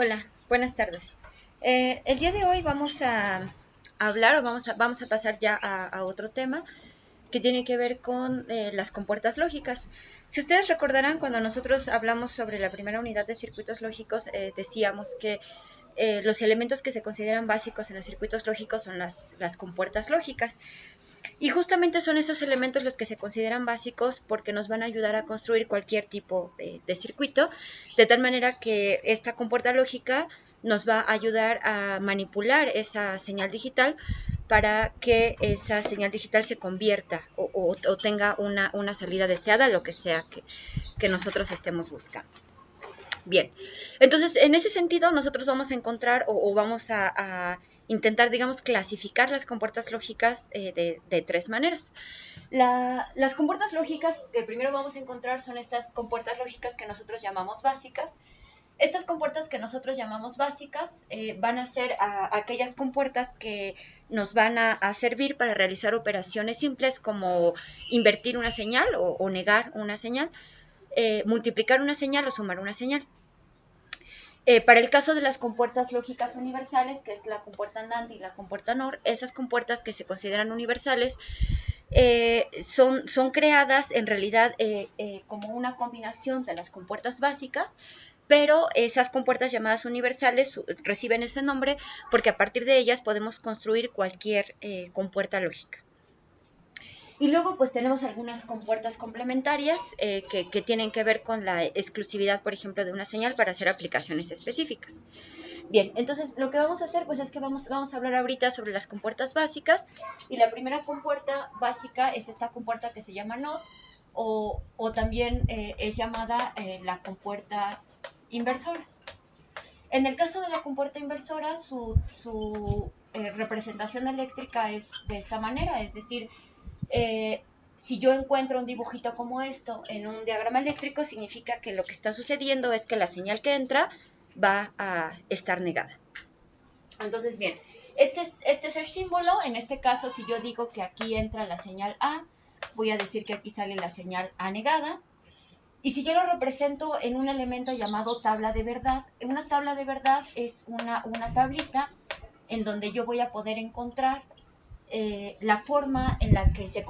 Hola, buenas tardes. El día de hoy vamos a hablar o vamos a pasar ya a otro tema que tiene que ver con las compuertas lógicas. Si ustedes recordarán, cuando nosotros hablamos sobre la primera unidad de circuitos lógicos, decíamos que los elementos que se consideran básicos en los circuitos lógicos son las compuertas lógicas. Y justamente son esos elementos los que se consideran básicos porque nos van a ayudar a construir cualquier tipo de circuito, de tal manera que esta compuerta lógica nos va a ayudar a manipular esa señal digital para que esa señal digital se convierta o tenga una salida deseada, lo que sea que nosotros estemos buscando. Bien, entonces en ese sentido nosotros vamos a encontrar o vamos a intentar, digamos, clasificar las compuertas lógicas de tres maneras. Las compuertas lógicas que primero vamos a encontrar son estas compuertas lógicas que nosotros llamamos básicas. Estas compuertas que nosotros llamamos básicas van a ser aquellas compuertas que nos van a servir para realizar operaciones simples como invertir una señal o negar una señal, multiplicar una señal o sumar una señal. Para el caso de las compuertas lógicas universales, que es la compuerta NAND y la compuerta NOR, esas compuertas que se consideran universales son creadas en realidad como una combinación de las compuertas básicas, pero esas compuertas llamadas universales reciben ese nombre porque a partir de ellas podemos construir cualquier compuerta lógica. Y luego pues tenemos algunas compuertas complementarias que tienen que ver con la exclusividad, por ejemplo, de una señal para hacer aplicaciones específicas. Bien, entonces lo que vamos a hacer pues es que vamos a hablar ahorita sobre las compuertas básicas, y la primera compuerta básica es esta compuerta que se llama NOT o también es llamada la compuerta inversora. En el caso de la compuerta inversora, su representación eléctrica es de esta manera, es decir, si yo encuentro un dibujito como esto en un diagrama eléctrico, significa que lo que está sucediendo es que la señal que entra va a estar negada. Entonces, bien, este es el símbolo. En este caso, si yo digo que aquí entra la señal A, voy a decir que aquí sale la señal A negada. Y si yo lo represento en un elemento llamado tabla de verdad, una tabla de verdad es una tablita en donde yo voy a poder encontrar la forma en la que se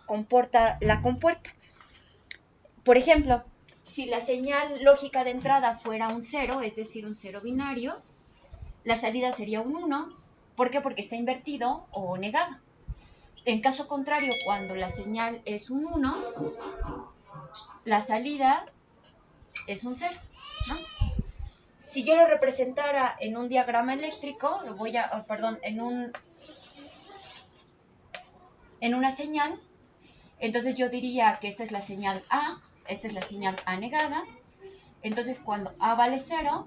comporta la compuerta. Por ejemplo, si la señal lógica de entrada fuera un 0, es decir, un 0 binario, la salida sería un 1. ¿Por qué? Porque está invertido o negado. En caso contrario, cuando la señal es un 1, la salida es un 0, ¿no? Si yo lo representara en un diagrama eléctrico, en una señal, entonces yo diría que esta es la señal A, esta es la señal A negada. Entonces cuando A vale 0,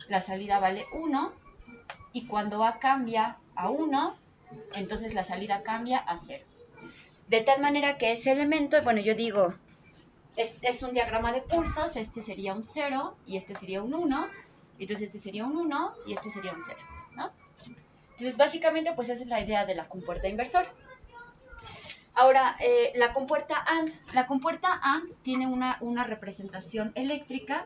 la salida vale 1, y cuando A cambia a 1, entonces la salida cambia a 0. De tal manera que ese elemento, bueno, yo digo, es un diagrama de pulsos, este sería un 0 y este sería un 1, entonces este sería un 1 y este sería un 0, ¿no? Entonces básicamente pues esa es la idea de la compuerta inversora. Ahora, la compuerta AND tiene una representación eléctrica,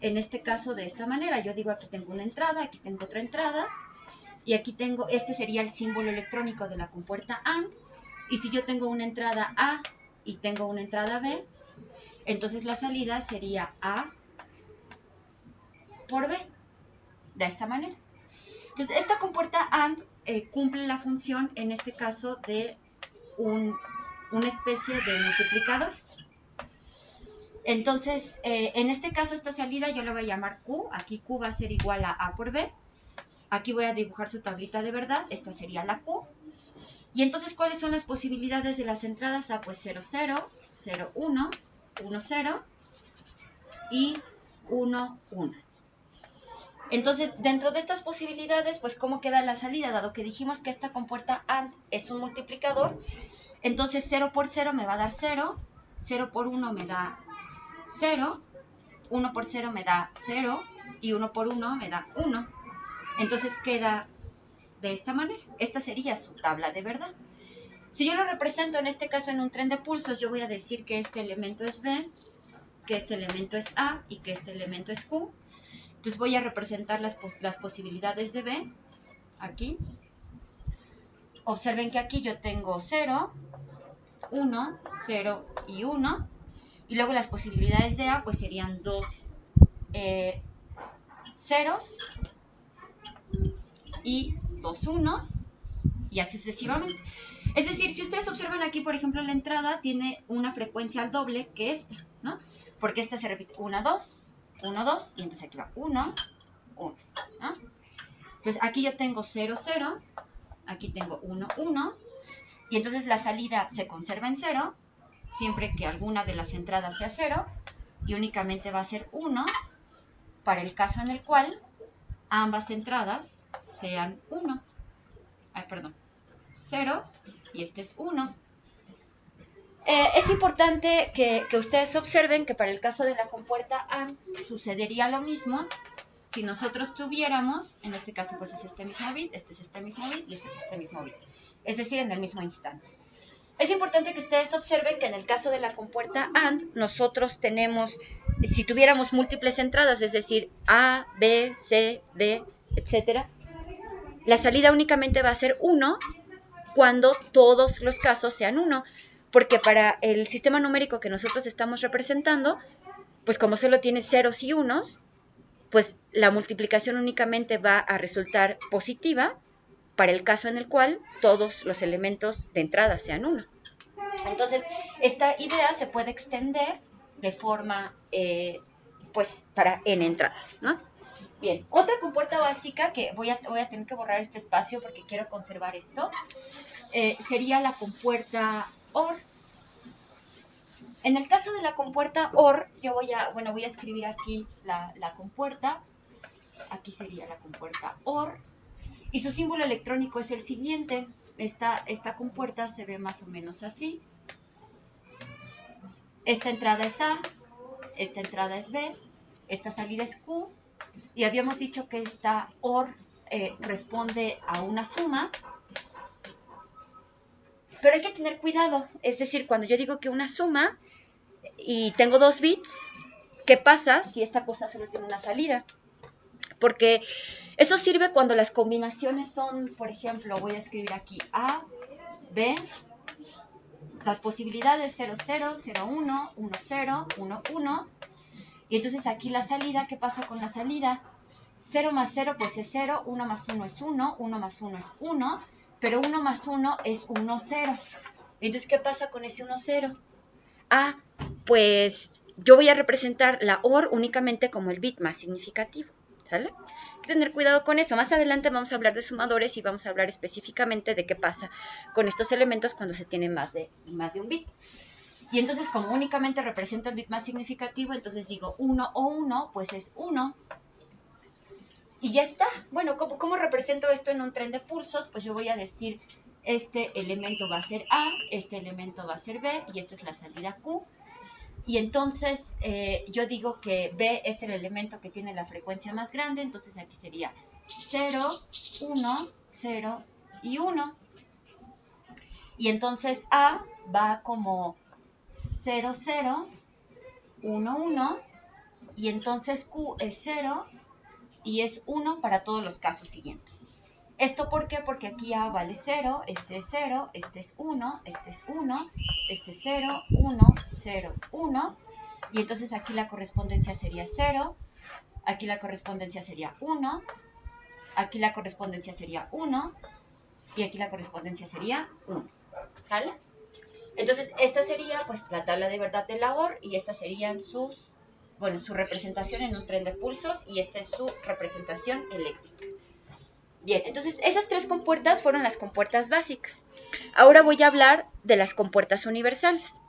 en este caso de esta manera. Yo digo, aquí tengo una entrada, aquí tengo otra entrada, y aquí tengo, este sería el símbolo electrónico de la compuerta AND, y si yo tengo una entrada A y tengo una entrada B, entonces la salida sería A por B, de esta manera. Entonces, esta compuerta AND cumple la función, en este caso, de una especie de multiplicador. Entonces, en este caso, esta salida yo la voy a llamar Q. Aquí Q va a ser igual a por B. Aquí voy a dibujar su tablita de verdad. Esta sería la Q. Y entonces, ¿cuáles son las posibilidades de las entradas? Pues 0, 0, 0, 1, 1, 0 y 1, 1. Entonces, dentro de estas posibilidades, pues, ¿cómo queda la salida? Dado que dijimos que esta compuerta AND es un multiplicador, entonces 0 por 0 me va a dar 0, 0 por 1 me da 0, 1 por 0 me da 0 y 1 por 1 me da 1. Entonces queda de esta manera. Esta sería su tabla de verdad. Si yo lo represento en este caso en un tren de pulsos, yo voy a decir que este elemento es B, que este elemento es A y que este elemento es Q. Entonces voy a representar las posibilidades de B aquí. Observen que aquí yo tengo 0, 1, 0 y 1. Y luego las posibilidades de A pues serían 2 ceros y 2 unos. Y así sucesivamente. Es decir, si ustedes observan aquí, por ejemplo, la entrada tiene una frecuencia al doble que esta, ¿no? Porque esta se repite 1, 2, 1, 2, y entonces aquí va 1, 1, ¿no? Entonces aquí yo tengo 0, 0, aquí tengo 1, 1, y entonces la salida se conserva en 0, siempre que alguna de las entradas sea 0, y únicamente va a ser 1 para el caso en el cual ambas entradas sean 1. Ay, perdón. 0 y este es 1. Es importante que ustedes observen que para el caso de la compuerta AND sucedería lo mismo si nosotros tuviéramos, en este caso pues es este mismo bit, este es este mismo bit y este es este mismo bit, es decir, en el mismo instante. Es importante que ustedes observen que en el caso de la compuerta AND nosotros tenemos, si tuviéramos múltiples entradas, es decir, A, B, C, D, etc., la salida únicamente va a ser 1 cuando todos los casos sean 1, porque para el sistema numérico que nosotros estamos representando, pues como solo tiene ceros y unos, pues la multiplicación únicamente va a resultar positiva para el caso en el cual todos los elementos de entrada sean 1. Entonces, esta idea se puede extender de forma, pues, para n entradas, ¿no? Bien, otra compuerta básica que voy a tener que borrar este espacio porque quiero conservar esto, sería la compuerta OR. En el caso de la compuerta OR, yo voy a escribir aquí la compuerta. Aquí sería la compuerta OR. Y su símbolo electrónico es el siguiente. Esta compuerta se ve más o menos así. Esta entrada es A, esta entrada es B, esta salida es Q. Y habíamos dicho que esta OR responde a una suma. Pero hay que tener cuidado. Es decir, cuando yo digo que una suma y tengo 2 bits, ¿qué pasa si esta cosa solo tiene una salida? Porque eso sirve cuando las combinaciones son, por ejemplo, voy a escribir aquí A, B, las posibilidades 0, 0, 0, 1, 1, 0, 1, 1. Y entonces aquí la salida, ¿qué pasa con la salida? 0 más 0 pues es 0, 1 más 1 es 1, 1 más 1 es 1, pero 1 más 1 es 1, 0. Entonces, ¿qué pasa con ese 1, 0? Ah, pues yo voy a representar la OR únicamente como el bit más significativo, ¿sale? Hay que tener cuidado con eso. Más adelante vamos a hablar de sumadores y vamos a hablar específicamente de qué pasa con estos elementos cuando se tiene más de un bit. Y entonces, como únicamente represento el bit más significativo, entonces digo 1 o 1, pues es 1. Y ya está. Bueno, ¿cómo represento esto en un tren de pulsos? Pues yo voy a decir, este elemento va a ser A, este elemento va a ser B, y esta es la salida Q. Y entonces yo digo que B es el elemento que tiene la frecuencia más grande, entonces aquí sería 0, 1, 0 y 1. Y entonces A va como 0, 0, 1, 1, y entonces Q es 0 y es 1 para todos los casos siguientes. ¿Esto por qué? Porque aquí A vale 0, este es 0, este es 1, este es 1, este es 0, 1, 0, 1. Y entonces aquí la correspondencia sería 0, aquí la correspondencia sería 1, aquí la correspondencia sería 1, y aquí la correspondencia sería 1. ¿Vale? Entonces, esta sería pues la tabla de verdad de la OR, y estas serían su representación en un tren de pulsos, y esta es su representación eléctrica. Bien, entonces esas tres compuertas fueron las compuertas básicas. Ahora voy a hablar de las compuertas universales.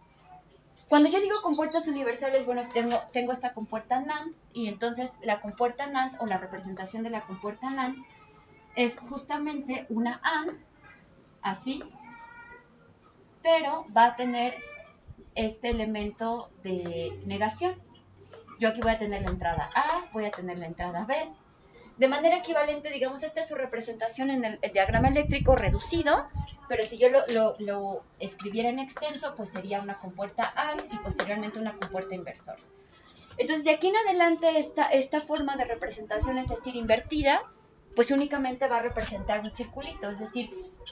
Cuando yo digo compuertas universales, bueno, tengo esta compuerta NAND, y entonces la compuerta NAND, o la representación de la compuerta NAND, es justamente una AND, así, pero va a tener este elemento de negación. Yo aquí voy a tener la entrada A, voy a tener la entrada B. De manera equivalente, digamos, esta es su representación en el diagrama eléctrico reducido, pero si yo lo escribiera en extenso, pues sería una compuerta AND y posteriormente una compuerta inversora. Entonces, de aquí en adelante, esta forma de representación, es decir, invertida, pues únicamente va a representar un circulito, es decir,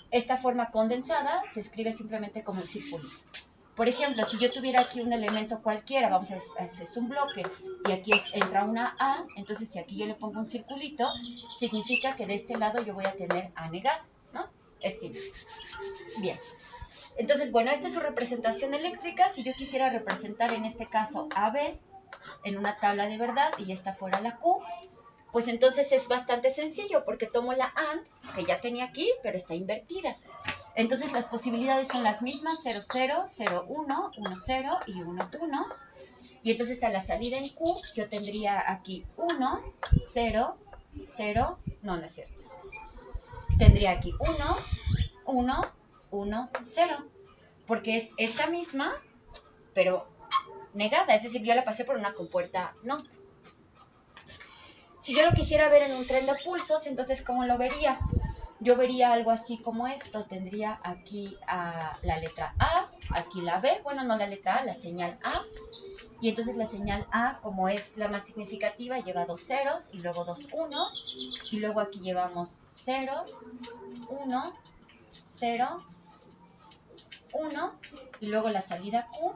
esta forma condensada se escribe simplemente como un circulito. Por ejemplo, si yo tuviera aquí un elemento cualquiera, vamos a hacer un bloque, y aquí entra una A, entonces si aquí yo le pongo un circulito, significa que de este lado yo voy a tener A negada, ¿no? Es simple. Bien. Entonces, bueno, esta es su representación eléctrica. Si yo quisiera representar en este caso AB en una tabla de verdad y esta fuera la Q, pues entonces es bastante sencillo porque tomo la AND, que ya tenía aquí, pero está invertida. Entonces las posibilidades son las mismas, 0, 0, 0, 1, 1, 0 y 1, 1. Y entonces a la salida en Q yo tendría aquí 1, 0, 0, no es cierto. Tendría aquí 1, 1, 1, 0. Porque es esta misma, pero negada. Es decir, yo la pasé por una compuerta NOT. Si yo lo quisiera ver en un tren de pulsos, entonces ¿cómo lo vería? Yo vería algo así como esto. Tendría aquí la letra A, aquí la B, bueno, no la letra A, la señal A. Y entonces la señal A, como es la más significativa, lleva 2 ceros y luego 2 unos. Y luego aquí llevamos 0, 1, 0, 1. Y luego la salida Q,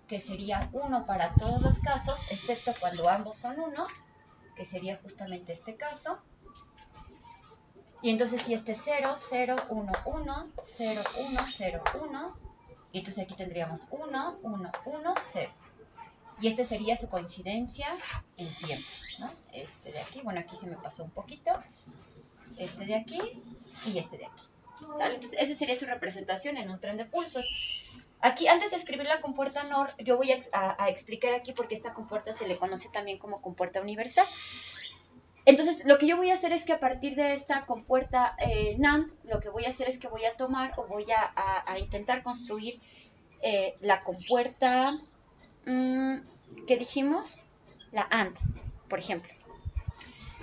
que sería 1 para todos los casos, excepto cuando ambos son 1, que sería justamente este caso. Y entonces si este es 0, 0, 1, 1, 0, 1, 0, 1, y entonces aquí tendríamos 1, 1, 1, 0. Y este sería su coincidencia en tiempo, ¿no? Este de aquí, bueno, aquí se me pasó un poquito, este de aquí y este de aquí, ¿sale? Entonces esa sería su representación en un tren de pulsos. Aquí, antes de escribir la compuerta NOR, yo voy a explicar aquí por qué esta compuerta se le conoce también como compuerta universal. Entonces, lo que yo voy a hacer es que a partir de esta compuerta NAND, lo que voy a hacer es que voy a tomar o voy a intentar construir la compuerta, ¿qué dijimos? La AND, por ejemplo.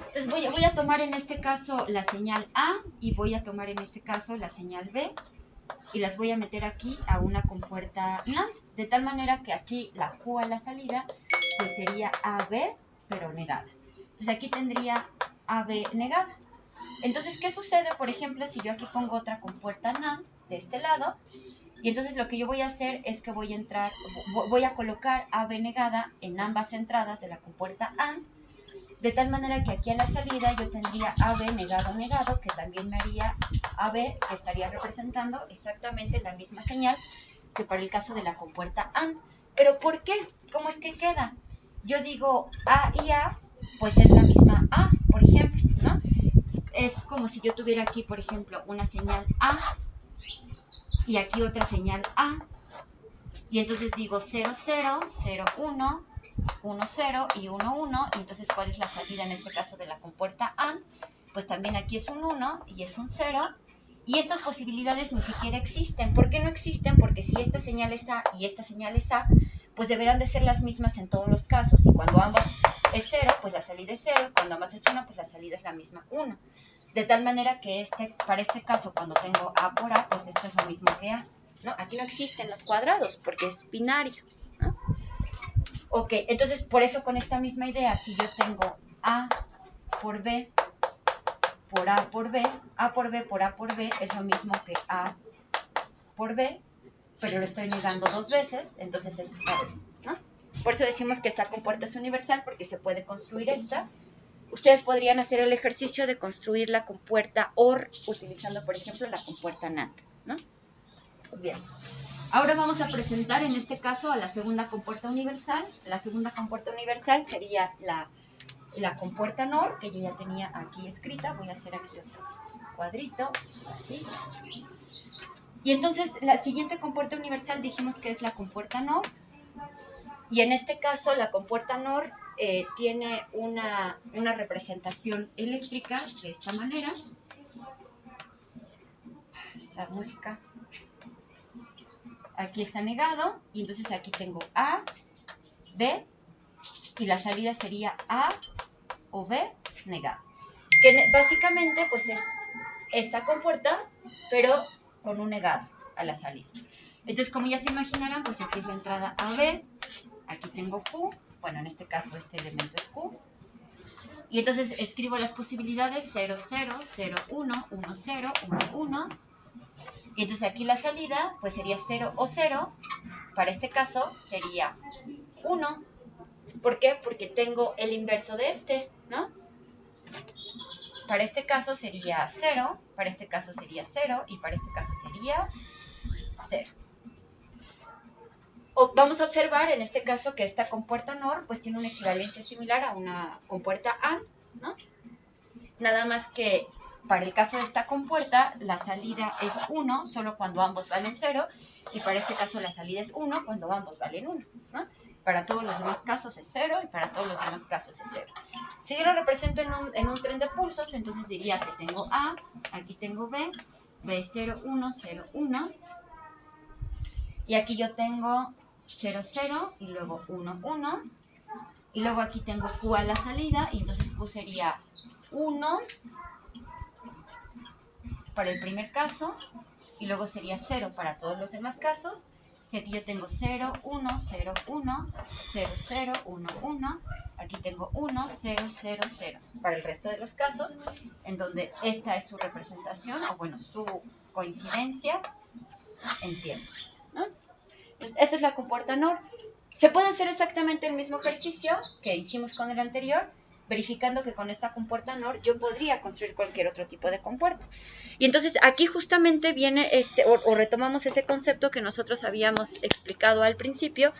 Entonces, voy a tomar en este caso la señal A y voy a tomar en este caso la señal B y las voy a meter aquí a una compuerta NAND, de tal manera que aquí la Q a la salida pues sería AB, pero negada. Entonces aquí tendría AB negada. Entonces, ¿qué sucede, por ejemplo, si yo aquí pongo otra compuerta NAND de este lado? Y entonces lo que yo voy a hacer es que voy a colocar AB negada en ambas entradas de la compuerta AND, de tal manera que aquí a la salida yo tendría AB negado negado, que también me haría AB, que estaría representando exactamente la misma señal que para el caso de la compuerta AND. ¿Pero por qué? ¿Cómo es que queda? Yo digo A y A, pues es la misma A, por ejemplo, ¿no? Es como si yo tuviera aquí, por ejemplo, una señal A y aquí otra señal A. Y entonces digo 0, 0, 0, 1, 1, 0 y 1, 1. Y entonces, ¿cuál es la salida en este caso de la compuerta AND? Pues también aquí es un 1 y es un 0. Y estas posibilidades ni siquiera existen. ¿Por qué no existen? Porque si esta señal es A y esta señal es A, pues deberán de ser las mismas en todos los casos. Y cuando ambas es 0, pues la salida es 0. Y cuando ambas es 1, pues la salida es la misma 1. De tal manera que para este caso, cuando tengo A por A, pues esto es lo mismo que A, ¿no? Aquí no existen los cuadrados porque es binario, ¿no? Ok, entonces por eso con esta misma idea, si yo tengo A por B por A por B, A por B por A por B es lo mismo que A por B, pero lo estoy negando dos veces, entonces es doble, ¿no? Por eso decimos que esta compuerta es universal, porque se puede construir esta. Ustedes podrían hacer el ejercicio de construir la compuerta OR utilizando, por ejemplo, la compuerta NAND, ¿no? Bien. Ahora vamos a presentar en este caso a la segunda compuerta universal. La segunda compuerta universal sería la compuerta NOR, que yo ya tenía aquí escrita. Voy a hacer aquí otro cuadrito, así. Y entonces la siguiente compuerta universal dijimos que es la compuerta NOR. Y en este caso la compuerta NOR tiene una representación eléctrica de esta manera. Esa música. Aquí está negado y entonces aquí tengo A, B y la salida sería A o B negado. Que básicamente pues es esta compuerta, pero con un negado a la salida. Entonces, como ya se imaginarán, pues aquí es la entrada AB, aquí tengo Q bueno, en este caso este elemento es Q. Y entonces escribo las posibilidades 0, 0, 0, 1, 1, 0, 1, 1. Y entonces aquí la salida pues sería 0 o 0. Para este caso sería 1. ¿Por qué? Porque tengo el inverso de este, ¿no? Para este caso sería 0, para este caso sería 0 y para este caso sería 0. Vamos a observar en este caso que esta compuerta NOR pues tiene una equivalencia similar a una compuerta AND, ¿no? Nada más que para el caso de esta compuerta la salida es 1 solo cuando ambos valen 0 y para este caso la salida es 1 cuando ambos valen 1, ¿no? Para todos los demás casos es 0 y para todos los demás casos es 0. Si yo lo represento en un tren de pulsos, entonces diría que tengo A, aquí tengo B, B es 0, 1, 0, 1. Y aquí yo tengo 0, 0 y luego 1, 1. Y luego aquí tengo Q a la salida y entonces Q sería 1 para el primer caso y luego sería 0 para todos los demás casos. Si aquí yo tengo 0, 1, 0, 1, 0, 0, 1, 1, aquí tengo 1, 0, 0, 0 para el resto de los casos, en donde esta es su representación, o bueno, su coincidencia en tiempos, ¿no? Entonces, esta es la compuerta NOR. Se puede hacer exactamente el mismo ejercicio que hicimos con el anterior, verificando que con esta compuerta NOR yo podría construir cualquier otro tipo de compuerta. Y entonces aquí justamente viene o retomamos ese concepto que nosotros habíamos explicado al principio,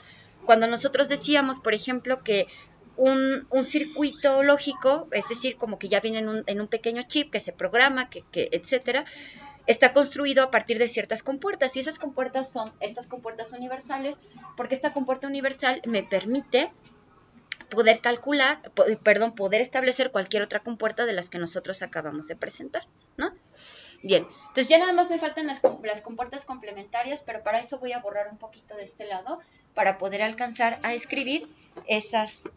cuando nosotros decíamos, por ejemplo, que un circuito lógico, es decir, como que ya viene en un pequeño chip que se programa, etcétera, está construido a partir de ciertas compuertas, y esas compuertas son estas compuertas universales, porque esta compuerta universal me permite poder calcular, poder establecer cualquier otra compuerta de las que nosotros acabamos de presentar, ¿no? Bien, entonces ya nada más me faltan las compuertas complementarias, pero para eso voy a borrar un poquito de este lado para poder alcanzar a escribir esas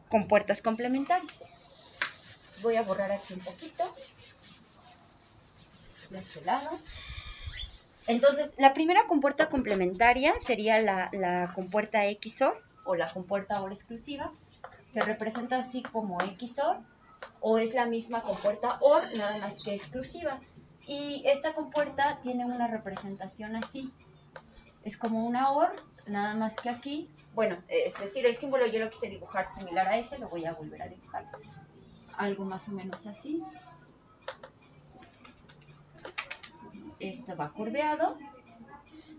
compuertas complementarias. Entonces voy a borrar aquí un poquito de este lado. Entonces, la primera compuerta complementaria sería la compuerta XOR o la compuerta OR exclusiva. Se representa así como XOR o es la misma compuerta OR, nada más que exclusiva. Y esta compuerta tiene una representación así. Es como una OR, nada más que aquí. Bueno, es decir, el símbolo yo lo quise dibujar similar a ese, lo voy a volver a dibujar. Algo más o menos así. Esto va curveado.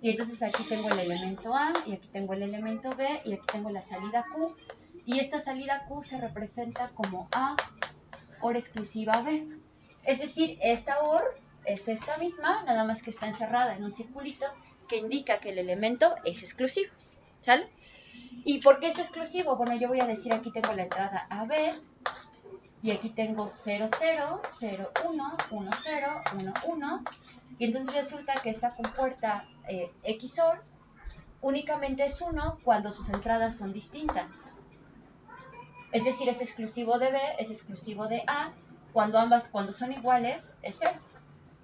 Y entonces aquí tengo el elemento A, y aquí tengo el elemento B, y aquí tengo la salida Q. Y esta salida Q se representa como A, OR exclusiva B. Es decir, esta OR es esta misma, nada más que está encerrada en un circulito que indica que el elemento es exclusivo. ¿Sale? ¿Y por qué es exclusivo? Bueno, yo voy a decir, aquí tengo la entrada AB, y aquí tengo 0, 0, 0, 1, 1, 0, 1, 1. Y entonces resulta que esta compuerta XOR únicamente es 1 cuando sus entradas son distintas. Es decir, es exclusivo de B, es exclusivo de A, cuando son iguales es 0.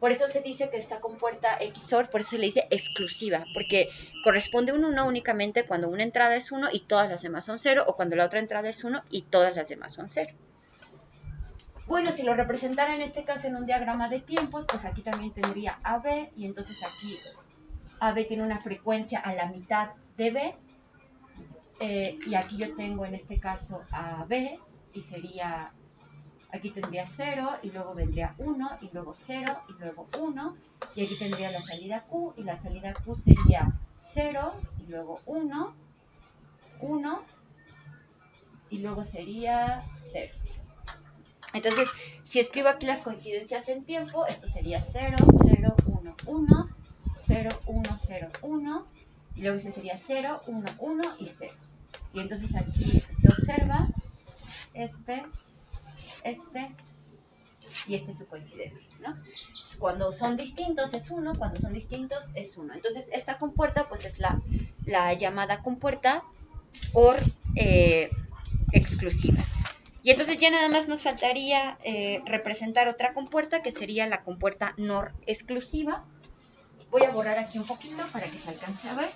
Por eso se dice que esta compuerta XOR, por eso se le dice exclusiva, porque corresponde un 1 únicamente cuando una entrada es 1 y todas las demás son 0, o cuando la otra entrada es 1 y todas las demás son 0. Bueno, si lo representara en este caso en un diagrama de tiempos, pues aquí también tendría AB, y entonces aquí AB tiene una frecuencia a la mitad de B, y aquí yo tengo en este caso AB, y sería, aquí tendría 0, y luego vendría 1, y luego 0, y luego 1, y aquí tendría la salida Q, y la salida Q sería 0, y luego 1, 1, y luego sería 0. Entonces, si escribo aquí las coincidencias en tiempo, esto sería 0, 0, 1, 1, 0, 1, 0, 1, y luego ese sería 0, 1, 1 y 0. Y entonces aquí se observa y es su coincidencia, ¿no? Entonces, cuando son distintos es 1, cuando son distintos es 1. Entonces, esta compuerta pues es la llamada compuerta OR exclusiva. Y entonces ya nada más nos faltaría representar otra compuerta, que sería la compuerta NOR exclusiva. Voy a borrar aquí un poquito para que se alcance a ver.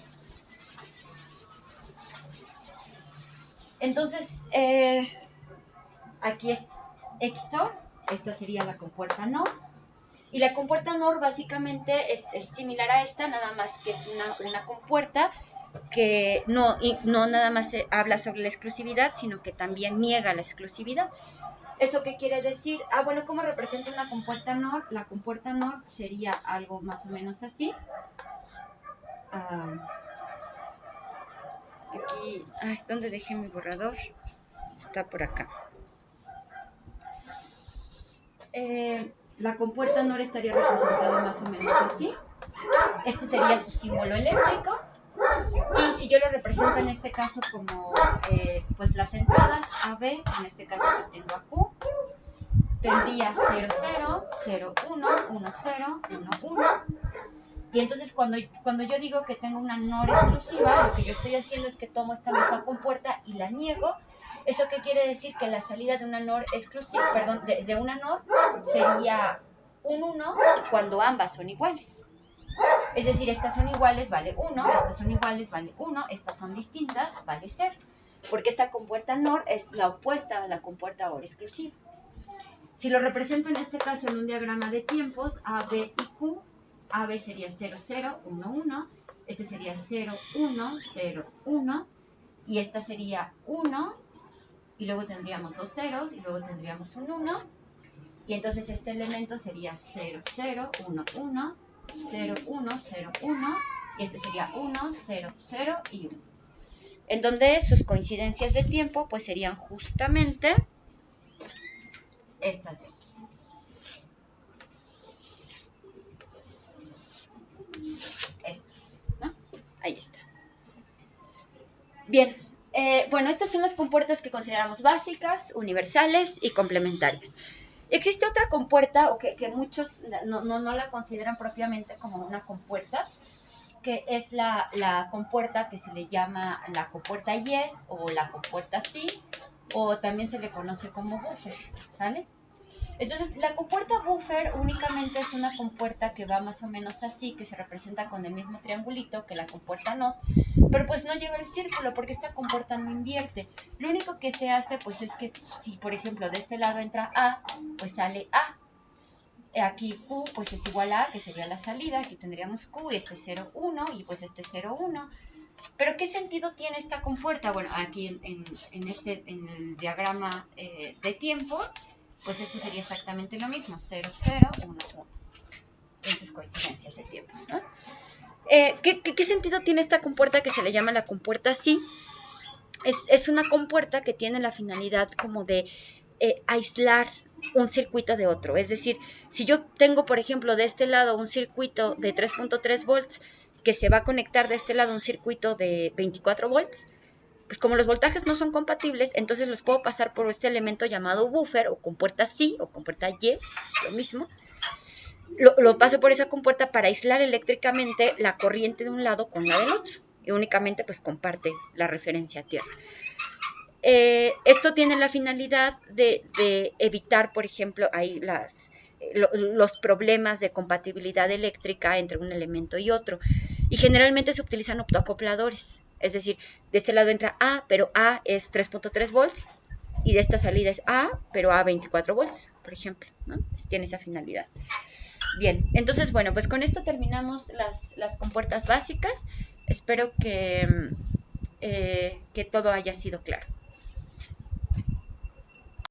Entonces, aquí es XOR, esta sería la compuerta NOR. Y la compuerta NOR básicamente es similar a esta, nada más que es una compuerta que no nada más habla sobre la exclusividad, sino que también niega la exclusividad. ¿Eso qué quiere decir? Bueno, ¿cómo representa una compuerta NOR? La compuerta NOR sería algo más o menos así. Aquí, ¿dónde dejé mi borrador? Está por acá. La compuerta NOR estaría representada más o menos así. Este sería su símbolo eléctrico. Y si yo lo represento en este caso como pues las entradas AB, en este caso que tengo a Q, tendría 0, 0, 0, 1, 1, 0, 1, 1. Y entonces cuando yo digo que tengo una NOR exclusiva, lo que yo estoy haciendo es que tomo esta misma compuerta y la niego. ¿Eso qué quiere decir? Que la salida de una NOR exclusiva, perdón, de una NOR sería un 1 cuando ambas son iguales. Es decir, estas son iguales, vale 1, estas son iguales, vale 1, estas son distintas, vale 0. Porque esta compuerta NOR es la opuesta a la compuerta OR exclusiva. Si lo represento en este caso en un diagrama de tiempos, A, B y Q, AB sería 0, 0, 1, 1, este sería 0, 1, 0, 1, y esta sería 1, y luego tendríamos dos ceros, y luego tendríamos un 1, y entonces este elemento sería 0, 0, 1, 1, 0, 1, 0, 1, y este sería 1, 0, 0 y 1. En donde sus coincidencias de tiempo pues serían justamente estas de aquí. Estas, ¿no? Ahí está. Bien, bueno, estas son las compuertas que consideramos básicas, universales y complementarias. Existe otra compuerta, o que muchos no la consideran propiamente como una compuerta, que es la compuerta que se le llama la compuerta yes o la compuerta sí, o también se le conoce como buffer, ¿sale? Entonces, la compuerta buffer únicamente es una compuerta que va más o menos así, que se representa con el mismo triangulito que la compuerta NOT, pero pues no lleva el círculo porque esta compuerta no invierte. Lo único que se hace pues es que si por ejemplo de este lado entra A, pues sale A. Aquí Q pues es igual a A, que sería la salida, aquí tendríamos Q, este 0, 1 y pues este 0, 1. ¿Pero qué sentido tiene esta compuerta? Bueno, aquí en el diagrama de tiempos, pues esto sería exactamente lo mismo, 0, 0, 1, 1, en sus coincidencias de tiempos, ¿no? ¿Qué sentido tiene esta compuerta que se le llama la compuerta sí? Es una compuerta que tiene la finalidad como de aislar un circuito de otro. Es decir, si yo tengo, por ejemplo, de este lado un circuito de 3.3 volts que se va a conectar de este lado un circuito de 24 volts, pues como los voltajes no son compatibles, entonces los puedo pasar por este elemento llamado buffer o compuerta sí o compuerta yes, lo mismo. Lo paso por esa compuerta para aislar eléctricamente la corriente de un lado con la del otro y únicamente pues comparte la referencia a tierra. Esto tiene la finalidad de evitar, por ejemplo, ahí los problemas de compatibilidad eléctrica entre un elemento y otro. Y generalmente se utilizan optoacopladores. Es decir, de este lado entra A, pero A es 3.3 volts. Y de esta salida es A, pero A 24 volts, por ejemplo, ¿no? Tiene esa finalidad. Bien, entonces, bueno, pues con esto terminamos las compuertas básicas. Espero que todo haya sido claro.